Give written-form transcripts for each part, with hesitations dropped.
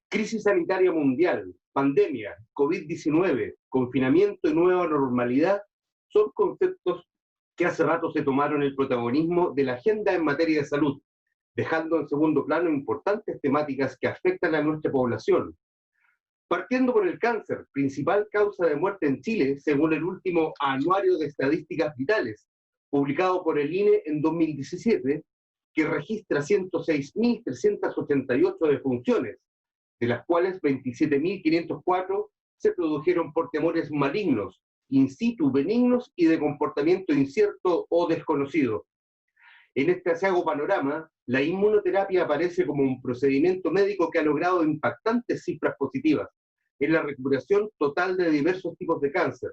Crisis sanitaria mundial, pandemia, COVID-19, confinamiento y nueva normalidad son conceptos que hace rato se tomaron el protagonismo de la agenda en materia de salud, dejando en segundo plano importantes temáticas que afectan a nuestra población. Partiendo por el cáncer, principal causa de muerte en Chile, según el último Anuario de Estadísticas Vitales, publicado por el INE en 2017, que registra 106.388 defunciones, de las cuales 27.504 se produjeron por temores malignos, in situ benignos y de comportamiento incierto o desconocido. En este aciago panorama, la inmunoterapia aparece como un procedimiento médico que ha logrado impactantes cifras positivas en la recuperación total de diversos tipos de cáncer.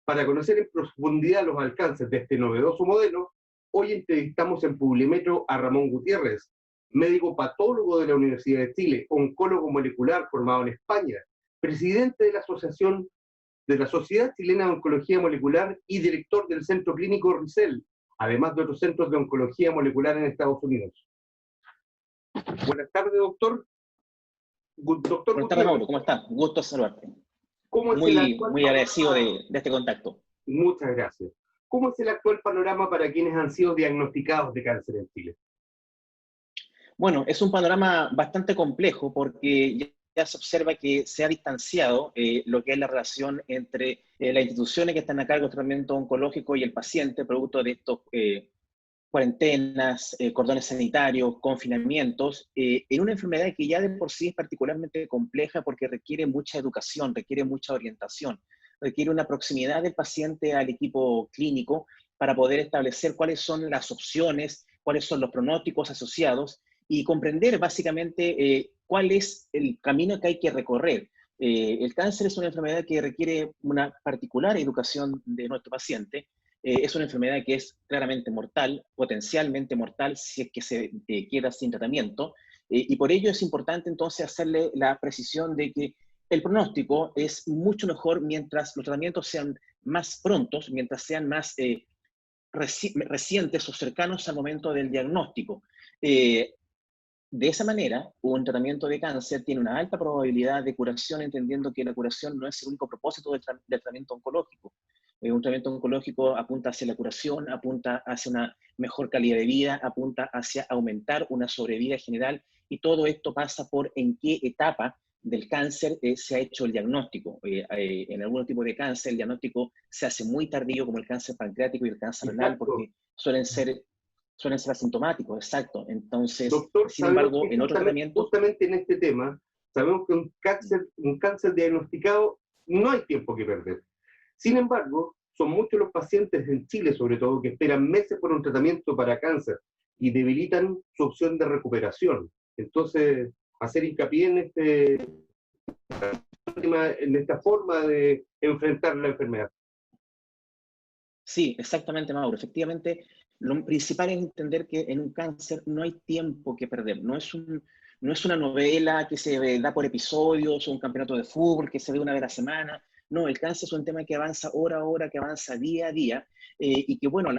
Para conocer en profundidad los alcances de este novedoso modelo, hoy entrevistamos en Publimetro a Ramón Gutiérrez, médico patólogo de la Universidad de Chile, oncólogo molecular formado en España, presidente de la Sociedad Chilena de Oncología Molecular y director del Centro Clínico RICEL, además de otros centros de oncología molecular en Estados Unidos. Buenas tardes, doctor. Buenas tardes, Mauro. ¿Cómo estás? Gusto saludarte. ¿Cómo es muy agradecido de este contacto. Muchas gracias. ¿Cómo es el actual panorama para quienes han sido diagnosticados de cáncer en Chile? Bueno, es un panorama bastante complejo porque ya se observa que se ha distanciado lo que es la relación entre las instituciones que están a cargo del tratamiento oncológico y el paciente, producto de estos cuarentenas, cordones sanitarios, confinamientos, en una enfermedad que ya de por sí es particularmente compleja porque requiere mucha educación, requiere mucha orientación, requiere una proximidad del paciente al equipo clínico para poder establecer cuáles son las opciones, cuáles son los pronósticos asociados y comprender básicamente cuál es el camino que hay que recorrer. El cáncer es una enfermedad que requiere una particular educación de nuestro paciente. Es una enfermedad que es claramente mortal, potencialmente mortal, si es que se queda sin tratamiento, y por ello es importante entonces hacerle la precisión de que el pronóstico es mucho mejor mientras los tratamientos sean más prontos, mientras sean más recientes o cercanos al momento del diagnóstico. De esa manera, un tratamiento de cáncer tiene una alta probabilidad de curación, entendiendo que la curación no es el único propósito del tratamiento oncológico. Un tratamiento oncológico apunta hacia la curación, apunta hacia una mejor calidad de vida, apunta hacia aumentar una sobrevida general, y todo esto pasa por en qué etapa del cáncer se ha hecho el diagnóstico. En algún tipo de cáncer el diagnóstico se hace muy tardío, como el cáncer pancreático y el cáncer renal, porque suelen ser asintomáticos, exacto. Entonces, doctor, sin embargo, en otros tratamientos... Justamente en este tema, sabemos que un cáncer diagnosticado no hay tiempo que perder. Sin embargo, son muchos los pacientes en Chile, sobre todo, que esperan meses por un tratamiento para cáncer y debilitan su opción de recuperación. Entonces, hacer hincapié en esta forma de enfrentar la enfermedad. Sí, exactamente, Mauro. Efectivamente, lo principal es entender que en un cáncer no hay tiempo que perder. No es una novela que se da por episodios o un campeonato de fútbol que se ve una vez a la semana. No, el cáncer es un tema que avanza hora a hora, que avanza día a día, y que, bueno,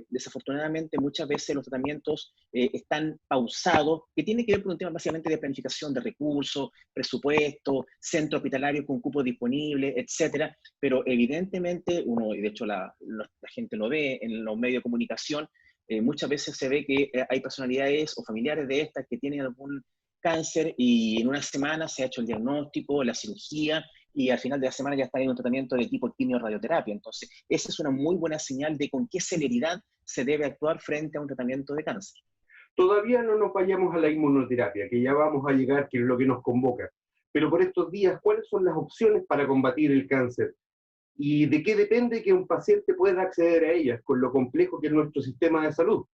desafortunadamente muchas veces los tratamientos están pausados, que tiene que ver con un tema básicamente de planificación de recursos, presupuesto, centro hospitalario con cupo disponible, etcétera. Pero evidentemente, y de hecho la gente lo ve en los medios de comunicación, muchas veces se ve que hay personalidades o familiares de estas que tienen algún cáncer y en una semana se ha hecho el diagnóstico, la cirugía, y al final de la semana ya está en un tratamiento de tipo quimio-radioterapia. Entonces, esa es una muy buena señal de con qué celeridad se debe actuar frente a un tratamiento de cáncer. Todavía no nos vayamos a la inmunoterapia, que ya vamos a llegar, que es lo que nos convoca. Pero por estos días, ¿cuáles son las opciones para combatir el cáncer? ¿Y de qué depende que un paciente pueda acceder a ellas, con lo complejo que es nuestro sistema de salud?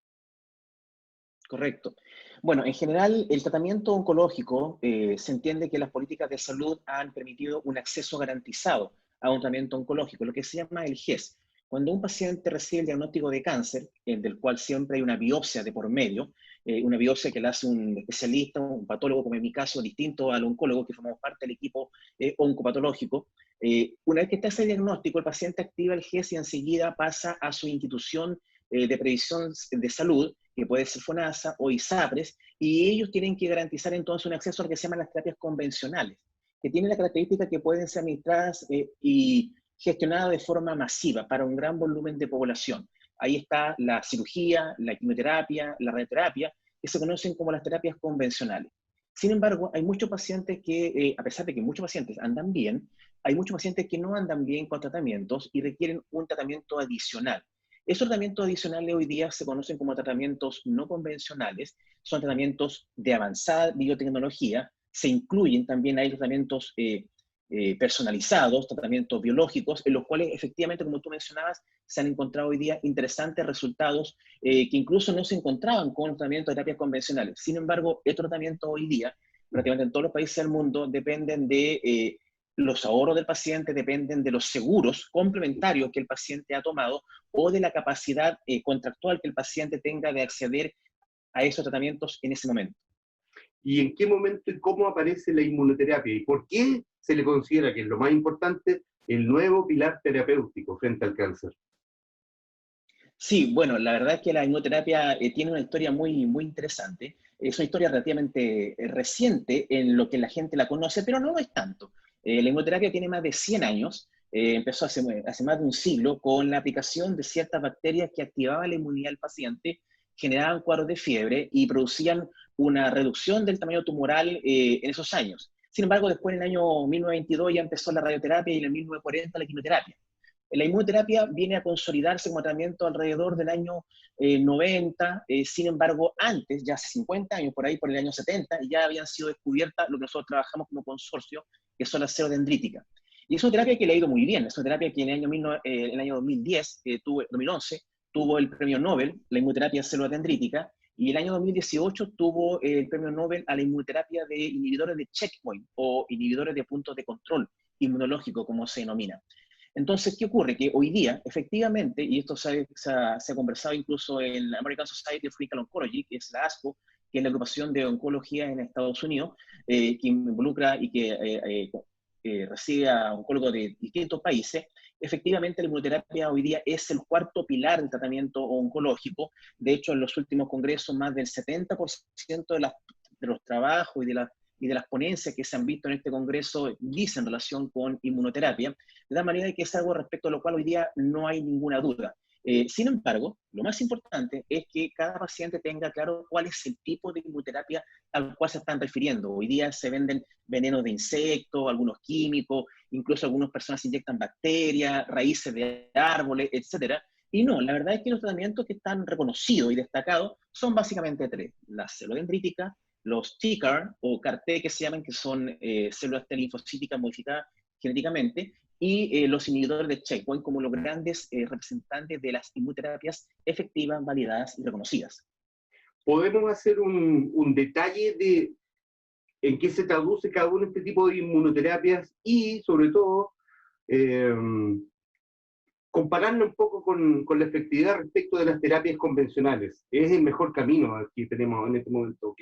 Correcto. Bueno, en general, el tratamiento oncológico, se entiende que las políticas de salud han permitido un acceso garantizado a un tratamiento oncológico, lo que se llama el GES. Cuando un paciente recibe el diagnóstico de cáncer, del cual siempre hay una biopsia de por medio, una biopsia que la hace un especialista, un patólogo, como en mi caso, distinto al oncólogo, que formamos parte del equipo oncopatológico. Una vez que está ese diagnóstico, el paciente activa el GES y enseguida pasa a su institución de Previsión de Salud, que puede ser FONASA o ISAPRES, y ellos tienen que garantizar entonces un acceso a lo que se llaman las terapias convencionales, que tienen la característica que pueden ser administradas y gestionadas de forma masiva para un gran volumen de población. Ahí está la cirugía, la quimioterapia, la radioterapia, que se conocen como las terapias convencionales. Sin embargo, hay muchos pacientes que, a pesar de que muchos pacientes andan bien, hay muchos pacientes que no andan bien con tratamientos y requieren un tratamiento adicional. Esos tratamientos adicionales hoy día se conocen como tratamientos no convencionales, son tratamientos de avanzada biotecnología, se incluyen también ahí tratamientos personalizados, tratamientos biológicos, en los cuales efectivamente, como tú mencionabas, se han encontrado hoy día interesantes resultados que incluso no se encontraban con tratamientos de terapias convencionales. Sin embargo, estos tratamientos hoy día, prácticamente en todos los países del mundo, dependen de los ahorros del paciente, dependen de los seguros complementarios que el paciente ha tomado o de la capacidad contractual que el paciente tenga de acceder a esos tratamientos en ese momento. ¿Y en qué momento y cómo aparece la inmunoterapia? ¿Y por qué se le considera que es lo más importante el nuevo pilar terapéutico frente al cáncer? Sí, bueno, la verdad es que la inmunoterapia tiene una historia muy interesante. Es una historia relativamente reciente en lo que la gente la conoce, pero no lo es tanto. La inmunoterapia tiene más de 100 años, empezó hace más de un siglo con la aplicación de ciertas bacterias que activaban la inmunidad del paciente, generaban cuadros de fiebre y producían una reducción del tamaño tumoral en esos años. Sin embargo, después en el año 1922 ya empezó la radioterapia y en el 1940 la quimioterapia. La inmunoterapia viene a consolidarse como tratamiento alrededor del año 90, sin embargo, antes, ya hace 50 años, por ahí por el año 70, ya habían sido descubiertas lo que nosotros trabajamos como consorcio, que son las celodendríticas. Y es una terapia que le ha ido muy bien, es una terapia que en el año 2010, 2011, tuvo el premio Nobel, la inmunoterapia celodendrítica, y el año 2018 tuvo el premio Nobel a la inmunoterapia de inhibidores de checkpoint o inhibidores de puntos de control inmunológico, como se denomina. Entonces, ¿qué ocurre? Que hoy día, efectivamente, y esto se ha conversado incluso en la American Society of Clinical Oncology, que es la ASCO, que es la agrupación de oncología en Estados Unidos, que involucra y que recibe a oncólogos de distintos países, efectivamente la inmunoterapia hoy día es el cuarto pilar del tratamiento oncológico. De hecho, en los últimos congresos, más del 70% de los trabajos y de las ponencias que se han visto en este congreso dicen relación con inmunoterapia, de tal manera que es algo respecto a lo cual hoy día no hay ninguna duda. Sin embargo, lo más importante es que cada paciente tenga claro cuál es el tipo de inmunoterapia al cual se están refiriendo. Hoy día se venden venenos de insectos, algunos químicos, incluso algunas personas inyectan bacterias, raíces de árboles, etcétera. Y no, la verdad es que los tratamientos que están reconocidos y destacados son básicamente tres: la celodendrítica, los TCAR o CAR-T que se llaman, que son células T linfocíticas modificadas genéticamente, y los inhibidores de checkpoint como los grandes representantes de las inmunoterapias efectivas, validadas y reconocidas. ¿Podemos hacer un detalle de en qué se traduce cada uno de este tipo de inmunoterapias y, sobre todo, eh, compararlo un poco con la efectividad respecto de las terapias convencionales? ¿Es el mejor camino que tenemos en este momento?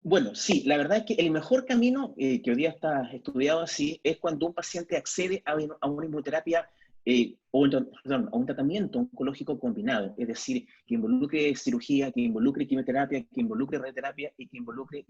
Bueno, sí, la verdad es que el mejor camino que hoy día está estudiado así es cuando un paciente accede a una inmunoterapia perdón, a un tratamiento oncológico combinado, es decir, que involucre cirugía, que involucre quimioterapia, que involucre radioterapia y que involucre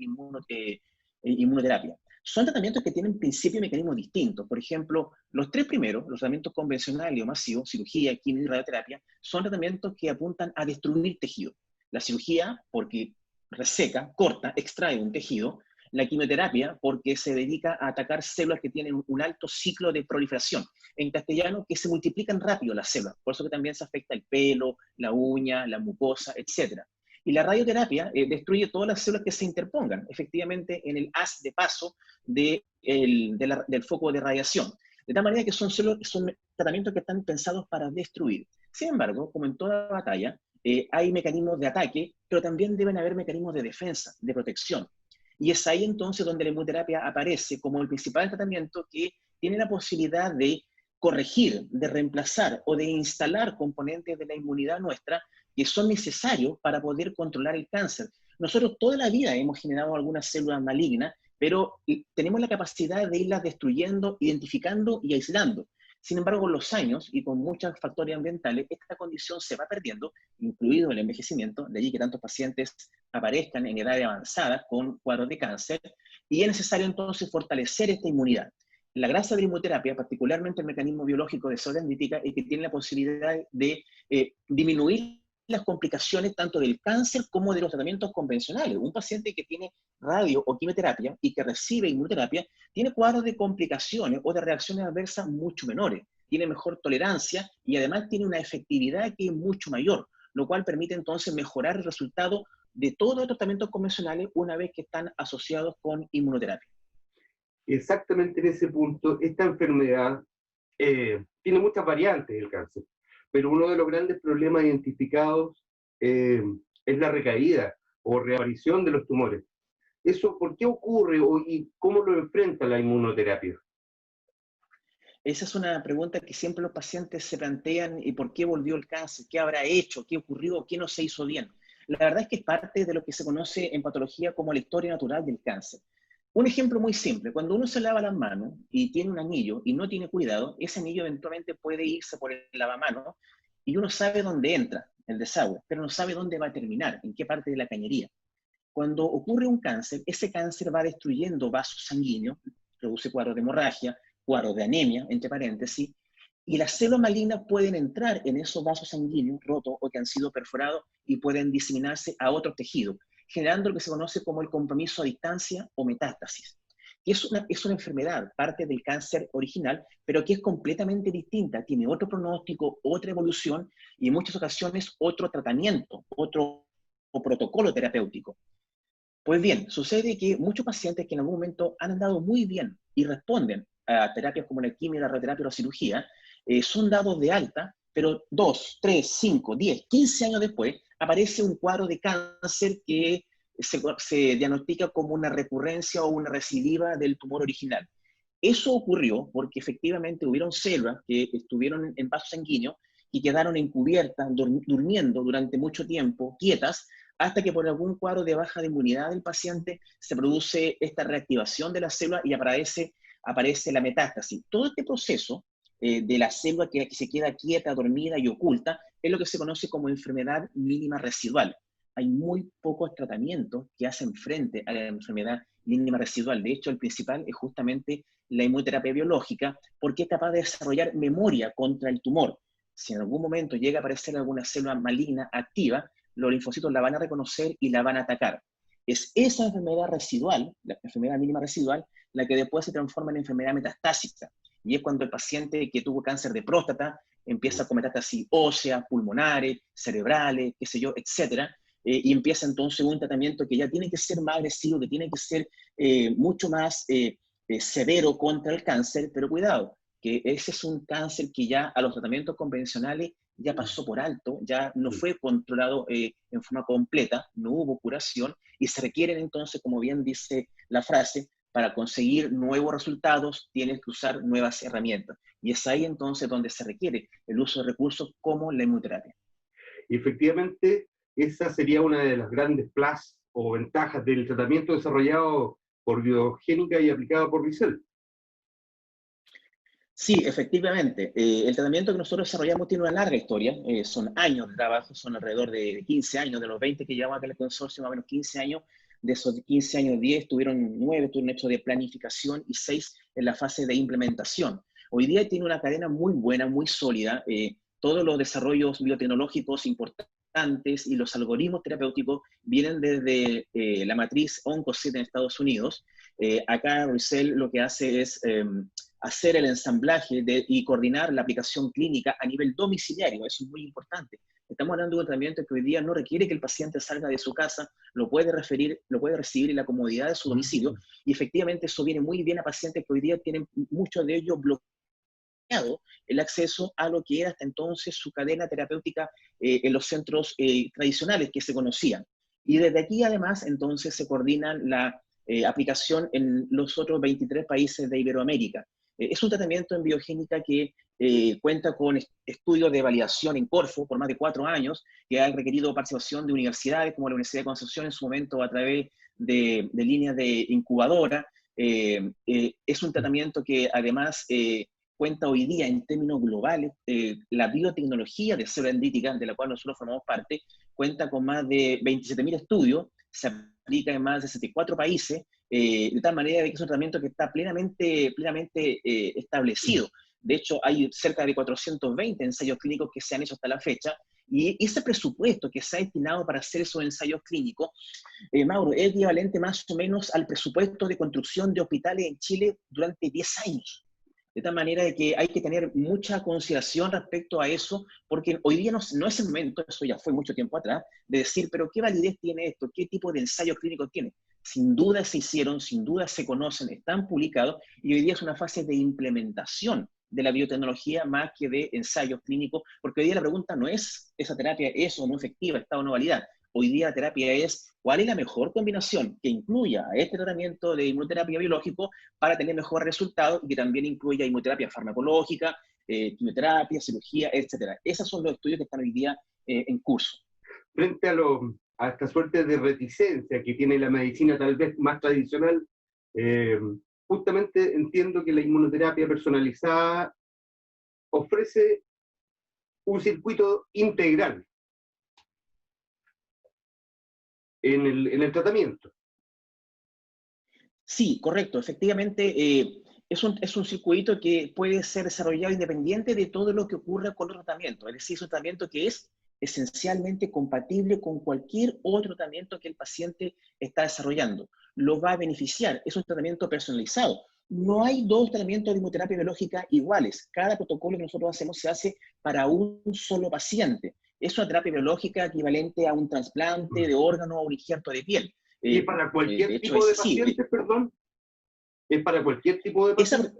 inmunoterapia. Son tratamientos que tienen principio y mecanismos distintos. Por ejemplo, los tres primeros, los tratamientos convencionales o masivos, cirugía, quimio y radioterapia, son tratamientos que apuntan a destruir tejido. La cirugía, porque reseca, corta, extrae un tejido; la quimioterapia, porque se dedica a atacar células que tienen un alto ciclo de proliferación. En castellano, que se multiplican rápido las células, por eso que también se afecta el pelo, la uña, la mucosa, etc. Y la radioterapia destruye todas las células que se interpongan, efectivamente, en el haz de paso del foco de radiación. De tal manera que son tratamientos que están pensados para destruir. Sin embargo, como en toda batalla, hay mecanismos de ataque, pero también deben haber mecanismos de defensa, de protección. Y es ahí entonces donde la inmunoterapia aparece como el principal tratamiento que tiene la posibilidad de corregir, de reemplazar o de instalar componentes de la inmunidad nuestra que son necesarios para poder controlar el cáncer. Nosotros toda la vida hemos generado algunas células malignas, pero tenemos la capacidad de irlas destruyendo, identificando y aislando. Sin embargo, con los años y con muchos factores ambientales, esta condición se va perdiendo, incluido el envejecimiento, de allí que tantos pacientes aparezcan en edad avanzada con cuadros de cáncer, y es necesario entonces fortalecer esta inmunidad. La gracia de la inmunoterapia, particularmente el mecanismo biológico de esa dendrítica, es que tiene la posibilidad de disminuir las complicaciones tanto del cáncer como de los tratamientos convencionales. Un paciente que tiene radio o quimioterapia y que recibe inmunoterapia tiene cuadros de complicaciones o de reacciones adversas mucho menores, tiene mejor tolerancia y además tiene una efectividad que es mucho mayor, lo cual permite entonces mejorar el resultado de todos los tratamientos convencionales una vez que están asociados con inmunoterapia. Exactamente en ese punto, esta enfermedad tiene muchas variantes del cáncer, pero uno de los grandes problemas identificados es la recaída o reaparición de los tumores. ¿Eso por qué ocurre y cómo lo enfrenta la inmunoterapia? Esa es una pregunta que siempre los pacientes se plantean: ¿y por qué volvió el cáncer? ¿Qué habrá hecho? ¿Qué ocurrió? ¿Qué no se hizo bien? La verdad es que es parte de lo que se conoce en patología como la historia natural del cáncer. Un ejemplo muy simple: cuando uno se lava las manos y tiene un anillo y no tiene cuidado, ese anillo eventualmente puede irse por el lavamanos y uno sabe dónde entra el desagüe, pero no sabe dónde va a terminar, en qué parte de la cañería. Cuando ocurre un cáncer, ese cáncer va destruyendo vasos sanguíneos, produce cuadros de hemorragia, cuadros de anemia, entre paréntesis, y las células malignas pueden entrar en esos vasos sanguíneos rotos o que han sido perforados y pueden diseminarse a otros tejidos, generando lo que se conoce como el compromiso a distancia o metástasis. Y es una enfermedad, parte del cáncer original, pero que es completamente distinta, tiene otro pronóstico, otra evolución y en muchas ocasiones otro tratamiento, otro protocolo terapéutico. Pues bien, sucede que muchos pacientes que en algún momento han andado muy bien y responden a terapias como la quimio, la radioterapia o la cirugía, son dados de alta, pero 2, 3, 5, 10, 15 años después aparece un cuadro de cáncer que se diagnostica como una recurrencia o una recidiva del tumor original. Eso ocurrió porque efectivamente hubieron células que estuvieron en vasos sanguíneos y quedaron encubiertas, durmiendo durante mucho tiempo, quietas, hasta que por algún cuadro de baja de inmunidad del paciente se produce esta reactivación de la célula y aparece la metástasis. Todo este proceso de la célula que se queda quieta, dormida y oculta es lo que se conoce como enfermedad mínima residual. Hay muy pocos tratamientos que hacen frente a la enfermedad mínima residual. De hecho, el principal es justamente la inmunoterapia biológica, porque es capaz de desarrollar memoria contra el tumor. Si en algún momento llega a aparecer alguna célula maligna activa, los linfocitos la van a reconocer y la van a atacar. Es esa enfermedad residual, la enfermedad mínima residual, la que después se transforma en enfermedad metastásica. Y es cuando el paciente que tuvo cáncer de próstata empieza con metástasis óseas, pulmonares, cerebrales, qué sé yo, etcétera, y empieza entonces un tratamiento que ya tiene que ser más agresivo, que tiene que ser mucho más severo contra el cáncer, pero cuidado, que ese es un cáncer que ya a los tratamientos convencionales ya pasó por alto, ya no fue controlado en forma completa, no hubo curación y se requieren entonces, como bien dice la frase, para conseguir nuevos resultados tienes que usar nuevas herramientas. Y es ahí entonces donde se requiere el uso de recursos como la inmunoterapia. Y efectivamente, esa sería una de las grandes plus o ventajas del tratamiento desarrollado por Biogénica y aplicado por Rizel. Sí, efectivamente. El tratamiento que nosotros desarrollamos tiene una larga historia. Son años de trabajo, son alrededor de 15 años, de los 20 que llevamos acá en el consorcio, más o menos 15 años. De esos 15 años, 10 tuvieron 9, tuvieron hecho de planificación y 6 en la fase de implementación. Hoy día tiene una cadena muy buena, muy sólida. Todos los desarrollos biotecnológicos importantes y los algoritmos terapéuticos vienen desde la matriz OncoCyte en Estados Unidos. Acá Rizel lo que hace es hacer el ensamblaje y coordinar la aplicación clínica a nivel domiciliario. Eso es muy importante. Estamos hablando de un tratamiento que hoy día no requiere que el paciente salga de su casa, lo puede recibir en la comodidad de su domicilio, y efectivamente eso viene muy bien a pacientes que hoy día tienen muchos de ellos bloqueado el acceso a lo que era hasta entonces su cadena terapéutica en los centros tradicionales que se conocían. Y desde aquí además entonces se coordina la aplicación en los otros 23 países de Iberoamérica. Es un tratamiento en biogénica que cuenta con estudios de validación en Corfo por más de 4 años, que ha requerido participación de universidades como la Universidad de Concepción en su momento a través de líneas de incubadora. Es un tratamiento que además cuenta hoy día en términos globales, la biotecnología de célula dendrítica, de la cual nosotros formamos parte, cuenta con más de 27.000 estudios, se aplica en más de 64 países, de tal manera de que es un tratamiento que está plenamente establecido. De hecho, hay cerca de 420 ensayos clínicos que se han hecho hasta la fecha, y ese presupuesto que se ha destinado para hacer esos ensayos clínicos, Mauro, es equivalente más o menos al presupuesto de construcción de hospitales en Chile durante 10 años. De tal manera de que hay que tener mucha consideración respecto a eso, porque hoy día no es el momento, eso ya fue mucho tiempo atrás, de decir, pero ¿qué validez tiene esto? ¿Qué tipo de ensayo clínico tiene? Sin duda se hicieron, sin duda se conocen, están publicados, y hoy día es una fase de implementación de la biotecnología más que de ensayos clínicos, porque hoy día la pregunta no es, ¿esa terapia es o no efectiva, está o no válida? Hoy día la terapia es, ¿cuál es la mejor combinación que incluya este tratamiento de inmunoterapia biológico para tener mejores resultados y que también incluya inmunoterapia farmacológica, quimioterapia, cirugía, etcétera? Esos son los estudios que están hoy día en curso. Frente a esta suerte de reticencia que tiene la medicina tal vez más tradicional, justamente entiendo que la inmunoterapia personalizada ofrece un circuito integral en el tratamiento. Sí, correcto. Efectivamente, es un circuito que puede ser desarrollado independiente de todo lo que ocurra con el tratamiento. Es decir, es un tratamiento que es esencialmente compatible con cualquier otro tratamiento que el paciente está desarrollando. Lo va a beneficiar. Es un tratamiento personalizado. No hay dos tratamientos de inmunoterapia biológica iguales. Cada protocolo que nosotros hacemos se hace para un solo paciente. Es una terapia biológica equivalente a un trasplante de órgano o un injerto de piel. ¿Y para De cualquier hecho, tipo de pacientes, perdón? ¿Es para cualquier tipo de pacientes?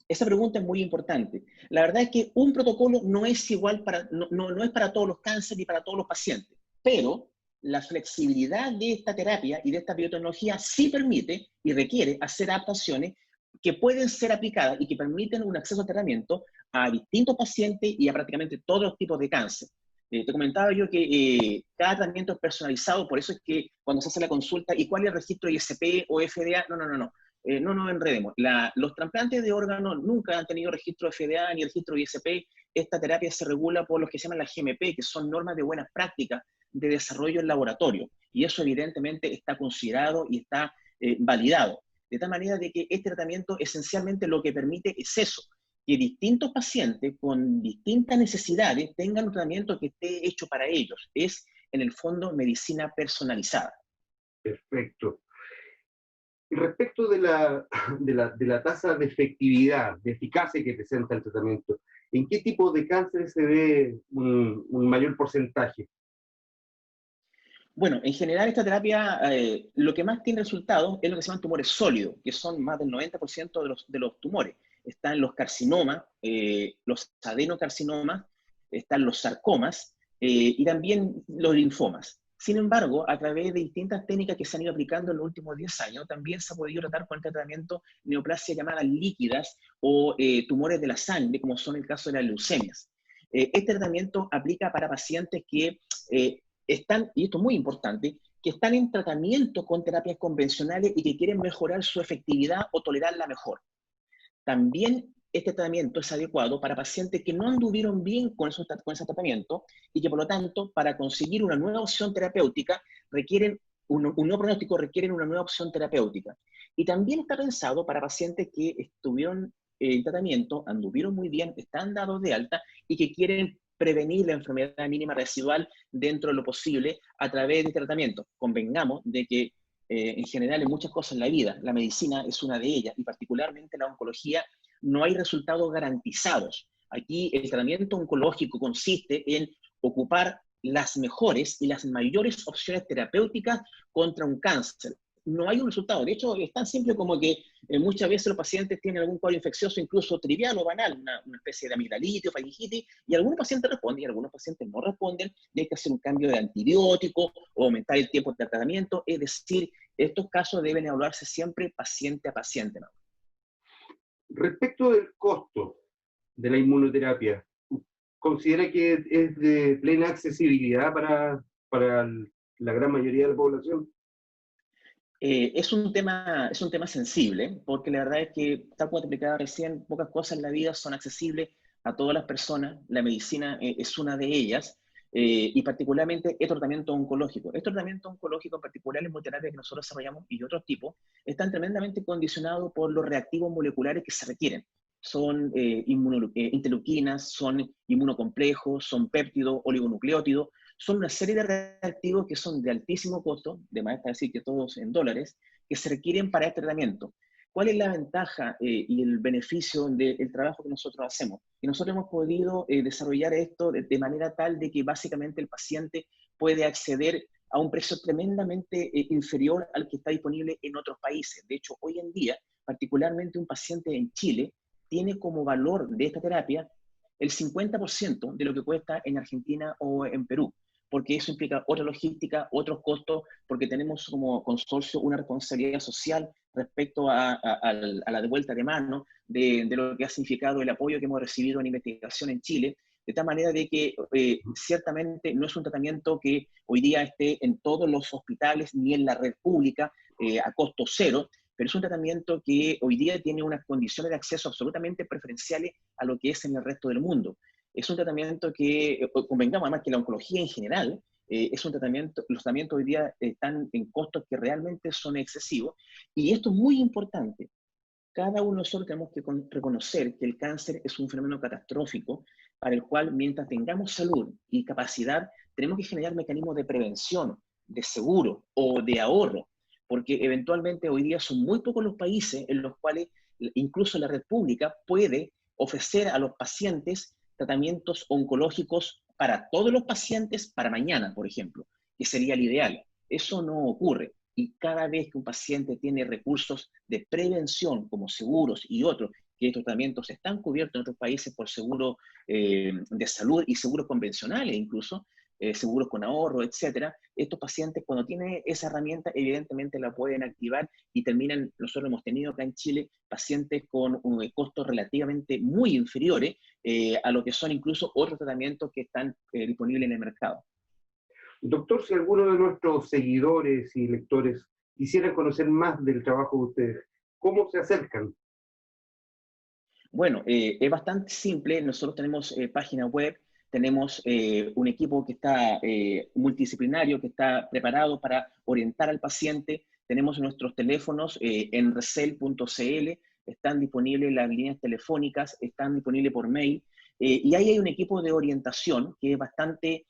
Esa pregunta es muy importante. La verdad es que un protocolo no es igual no es para todos los cánceres ni para todos los pacientes, pero la flexibilidad de esta terapia y de esta biotecnología sí permite y requiere hacer adaptaciones que pueden ser aplicadas y que permiten un acceso a tratamiento a distintos pacientes y a prácticamente todos los tipos de cáncer. Te comentaba yo que cada tratamiento es personalizado, por eso es que cuando se hace la consulta, ¿y cuál es el registro ISP o FDA? No nos enredemos. Los trasplantes de órganos nunca han tenido registro FDA ni registro ISP. Esta terapia se regula por los que se llaman las GMP, que son normas de buenas prácticas de desarrollo en laboratorio. Y eso evidentemente está considerado y está validado. De tal manera de que este tratamiento esencialmente lo que permite es eso, que distintos pacientes con distintas necesidades tengan un tratamiento que esté hecho para ellos. Es, en el fondo, medicina personalizada. Perfecto. Y respecto de la tasa de efectividad, de eficacia que presenta el tratamiento, ¿en qué tipo de cáncer se ve un mayor porcentaje? Bueno, en general esta terapia lo que más tiene resultados es lo que se llaman tumores sólidos, que son más del 90% de los tumores. Están los carcinomas, los adenocarcinomas, están los sarcomas y también los linfomas. Sin embargo, a través de distintas técnicas que se han ido aplicando en los últimos 10 años, también se ha podido tratar con este tratamiento neoplasias llamadas líquidas o tumores de la sangre, como son el caso de las leucemias. Este tratamiento aplica para pacientes que están, y esto es muy importante, que están en tratamiento con terapias convencionales y que quieren mejorar su efectividad o tolerarla mejor. También este tratamiento es adecuado para pacientes que no anduvieron bien con ese tratamiento y que por lo tanto para conseguir una nueva opción terapéutica requieren un nuevo pronóstico, requieren una nueva opción terapéutica. Y también está pensado para pacientes que estuvieron en tratamiento, anduvieron muy bien, están dados de alta y que quieren prevenir la enfermedad mínima residual dentro de lo posible a través de tratamiento. Convengamos de que en general en muchas cosas en la vida, la medicina es una de ellas, y particularmente la oncología, no hay resultados garantizados. Aquí el tratamiento oncológico consiste en ocupar las mejores y las mayores opciones terapéuticas contra un cáncer. No hay un resultado. De hecho, es tan simple como que muchas veces los pacientes tienen algún cuadro infeccioso, incluso trivial o banal, una especie de amigdalitis o faringitis, y algunos pacientes responden y algunos pacientes no responden. Y hay que hacer un cambio de antibiótico o aumentar el tiempo de tratamiento. Es decir, estos casos deben evaluarse siempre paciente a paciente, ¿no? Respecto del costo de la inmunoterapia, ¿considera que es de plena accesibilidad para la gran mayoría de la población? Es un tema sensible, porque la verdad es que, tal como te explicaba recién, pocas cosas en la vida son accesibles a todas las personas. La medicina es una de ellas, y particularmente el tratamiento oncológico. El tratamiento oncológico, en particular la inmunoterapia que nosotros desarrollamos y otros tipos, están tremendamente condicionados por los reactivos moleculares que se requieren. Son interleuquinas, son inmunocomplejos, son péptidos, oligonucleótidos, son una serie de reactivos que son de altísimo costo, de más está decir que todos en dólares, que se requieren para este tratamiento. ¿Cuál es la ventaja y el beneficio del trabajo que nosotros hacemos? Y nosotros hemos podido desarrollar esto de manera tal de que básicamente el paciente puede acceder a un precio tremendamente inferior al que está disponible en otros países. De hecho, hoy en día, particularmente un paciente en Chile, tiene como valor de esta terapia el 50% de lo que cuesta en Argentina o en Perú, porque eso implica otra logística, otros costos, porque tenemos como consorcio una responsabilidad social respecto a la devuelta de mano de lo que ha significado el apoyo que hemos recibido en investigación en Chile, de tal manera de que ciertamente no es un tratamiento que hoy día esté en todos los hospitales ni en la red pública a costo cero, pero es un tratamiento que hoy día tiene unas condiciones de acceso absolutamente preferenciales a lo que es en el resto del mundo. Es un tratamiento que, convengamos además que la oncología en general, es un tratamiento, los tratamientos hoy día están en costos que realmente son excesivos, y esto es muy importante. Cada uno de nosotros tenemos que reconocer que el cáncer es un fenómeno catastrófico para el cual, mientras tengamos salud y capacidad, tenemos que generar mecanismos de prevención, de seguro o de ahorro, porque eventualmente hoy día son muy pocos los países en los cuales incluso la red pública puede ofrecer a los pacientes tratamientos oncológicos para todos los pacientes para mañana, por ejemplo, que sería el ideal. Eso no ocurre. Y cada vez que un paciente tiene recursos de prevención, como seguros y otros, que estos tratamientos están cubiertos en otros países por seguros de salud y seguros convencionales incluso, seguros con ahorro, etcétera, estos pacientes cuando tienen esa herramienta evidentemente la pueden activar y terminan, nosotros hemos tenido acá en Chile pacientes con costos relativamente muy inferiores a lo que son incluso otros tratamientos que están disponibles en el mercado. Doctor, si alguno de nuestros seguidores y lectores quisiera conocer más del trabajo de ustedes, ¿cómo se acercan? Bueno, es bastante simple. Nosotros tenemos página web, tenemos un equipo que está multidisciplinario, que está preparado para orientar al paciente. Tenemos nuestros teléfonos en resel.cl, están disponibles las líneas telefónicas, están disponibles por mail. Y ahí hay un equipo de orientación que es bastante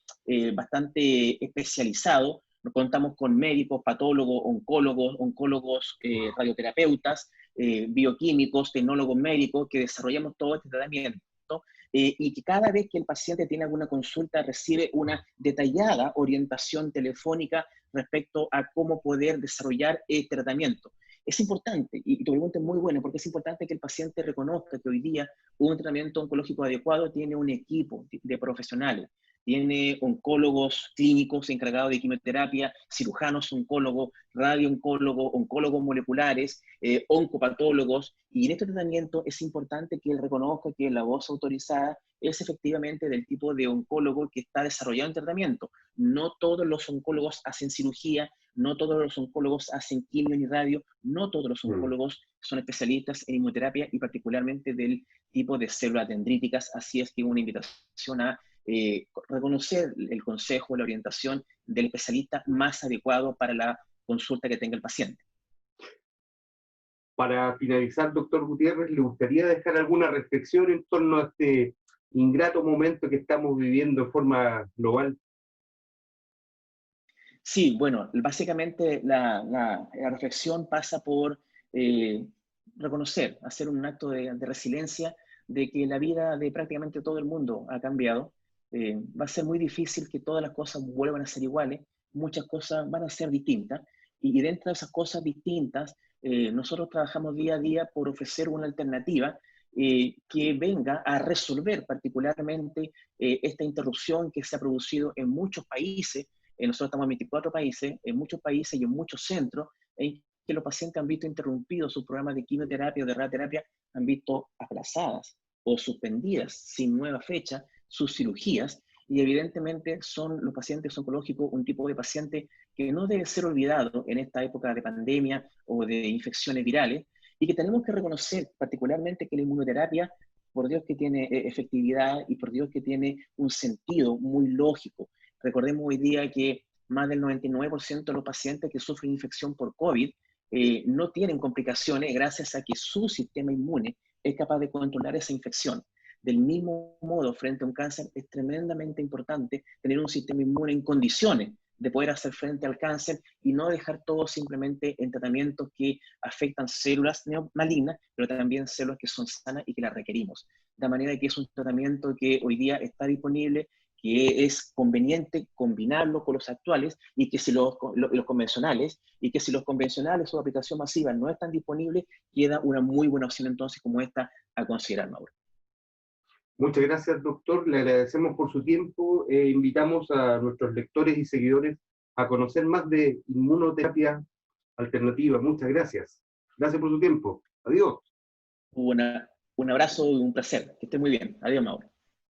especializado. Nos contamos con médicos, patólogos, oncólogos, radioterapeutas, bioquímicos, tecnólogos médicos, que desarrollamos todo este tratamiento, y que cada vez que el paciente tiene alguna consulta recibe una detallada orientación telefónica respecto a cómo poder desarrollar este tratamiento. Es importante, y tu pregunta es muy buena, porque es importante que el paciente reconozca que hoy día un tratamiento oncológico adecuado tiene un equipo de profesionales, tiene oncólogos clínicos encargados de quimioterapia, cirujanos oncólogos, radio-oncólogos, oncólogos moleculares, oncopatólogos, y en este tratamiento es importante que él reconozca que la voz autorizada es efectivamente del tipo de oncólogo que está desarrollando el tratamiento. No todos los oncólogos hacen cirugía, no todos los oncólogos hacen quimio ni radio, no todos los oncólogos son especialistas en inmunoterapia y particularmente del tipo de células dendríticas, así es que una invitación a reconocer el consejo, la orientación del especialista más adecuado para la consulta que tenga el paciente. Para finalizar, doctor Gutiérrez, ¿le gustaría dejar alguna reflexión en torno a este ingrato momento que estamos viviendo en forma global? Sí, bueno, básicamente la reflexión pasa por eh, reconocer, hacer un acto de resiliencia de que la vida de prácticamente todo el mundo ha cambiado. Va a ser muy difícil que todas las cosas vuelvan a ser iguales, muchas cosas van a ser distintas, y dentro de esas cosas distintas, nosotros trabajamos día a día por ofrecer una alternativa que venga a resolver particularmente esta interrupción que se ha producido en muchos países. Nosotros estamos en 24 países, en muchos países y en muchos centros, en que los pacientes han visto interrumpidos sus programas de quimioterapia o de radioterapia, han visto aplazadas o suspendidas sin nueva fecha sus cirugías, y evidentemente son los pacientes oncológicos un tipo de paciente que no debe ser olvidado en esta época de pandemia o de infecciones virales, y que tenemos que reconocer particularmente que la inmunoterapia, por Dios que tiene efectividad y por Dios que tiene un sentido muy lógico. Recordemos hoy día que más del 99% de los pacientes que sufren infección por COVID no tienen complicaciones gracias a que su sistema inmune es capaz de controlar esa infección. Del mismo modo, frente a un cáncer, es tremendamente importante tener un sistema inmune en condiciones de poder hacer frente al cáncer y no dejar todo simplemente en tratamientos que afectan células malignas, pero también células que son sanas y que las requerimos. De manera que es un tratamiento que hoy día está disponible, que es conveniente combinarlo con los actuales y que si los convencionales, y que si los convencionales o de aplicación masiva no están disponibles, queda una muy buena opción entonces como esta a considerar, Mauro. Muchas gracias, doctor. Le agradecemos por su tiempo. Invitamos a nuestros lectores y seguidores a conocer más de inmunoterapia alternativa. Muchas gracias. Gracias por su tiempo. Adiós. Un abrazo y un placer. Que esté muy bien. Adiós, Mauro.